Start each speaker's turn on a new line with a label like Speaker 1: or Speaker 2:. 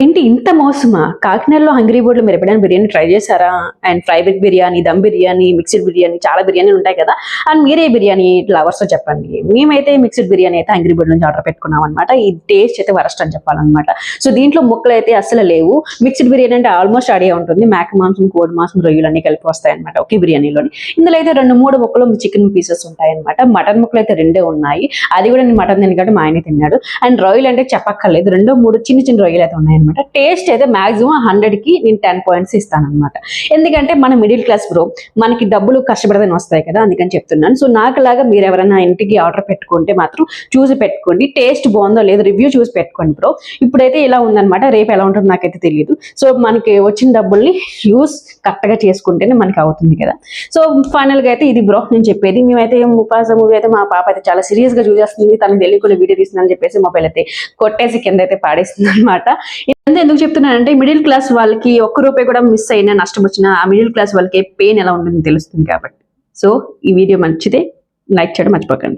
Speaker 1: ఏంటి ఇంత మోసమా? కాకినాడలో హంగ్రీ బోర్డ్‌లో మీరు ఎప్పుడైనా బిర్యానీ ట్రై చేశారా? And fry big biryani, dum biryani, mixed biryani చాలా బిర్యానీలు ఉంటాయి కదా! అండ్ మీరే బిర్యానీ లవర్సో చెప్పండి. మేమైతే మిక్స్డ్ బిర్యానీ అయితే హంగ్రీ బోర్డ్ నుంచి ఆర్డర్ పెట్టుకున్నాం అనమాట. ఈ టేస్ట్ అయితే వరస్ట్ అని చెప్పాలన్నమాట. సో దీంట్లో ముక్కలైతే అస్సలు లేవు. మిక్స్డ్ బిర్యానీ అంటే ఆల్మోస్ట్ ఐడియా ఉంటుంది. మేక మాంసం, కోడి మాంసం, రొయ్యలు అన్నీ కలిపి వస్తాయన్నమాట ఒకే బిర్యానీలోని. ఇందులో అయితే 2, 3 ముక్కలు చికెన్ పీసెస్ ఉంటాయన్నమాట. మటన్ ముక్కలు అయితే 2 ఉన్నాయి. అది కూడా నేను మటన్ తిని కాబట్టి మా ఆయనే తిన్నాడు. అండ్ రొయ్యలు అంటే చెప్పక్కర్లేదు. 2, 3 చిన్న చిన్న రొయ్యలు అయితే ఉన్నాయన్నమాట. టేస్ట్ అయితే మాక్సిమం 100కి నేను 10 పాయింట్స్ ఇస్తాను అనమాట. ఎందుకంటే మన మిడిల్ క్లాస్ బ్రో, మనకి డబ్బులు కష్టపడదని వస్తాయి కదా, అందుకని చెప్తున్నాను. సో నాకులాగా మీరు ఎవరైనా ఇంటికి ఆర్డర్ పెట్టుకుంటే మాత్రం చూసి పెట్టుకోండి. టేస్ట్ బాగుందో లేదో రివ్యూ చూసి పెట్టుకోండి బ్రో. ఇప్పుడైతే ఇలా ఉందన్నమాట. రేపు ఎలా ఉంటుందో నాకైతే తెలియదు. సో మనకి వచ్చిన డబ్బుల్ని యూస్ కరెక్ట్గా చేసుకుంటేనే మనకి అవుతుంది కదా. సో ఫైనల్గా అయితే ఇది బ్రో నేను చెప్పేది. మేమైతే ముఫాసా మూవీ అయితే మా పాప అయితే చాలా సీరియస్గా చూసేస్తుంది. తనకు తెలియకుండా వీడియో తీస్తుందని చెప్పేసి మొబైల్ అయితే కొట్టేసి కింద అయితే పాడేస్తుంది అనమాట. ఎందుకు చెప్తున్నానంటే మిడిల్ క్లాస్ వాళ్ళకి ఒక్క రూపాయి కూడా మిస్ అయినా నష్టం వచ్చినా ఆ మిడిల్ క్లాస్ వాళ్ళకి పెయిన్ ఎలా ఉంటుందో తెలుస్తుంది కాబట్టి. సో ఈ వీడియో మంచిదే, లైక్ చేయడం మర్చిపోకండి.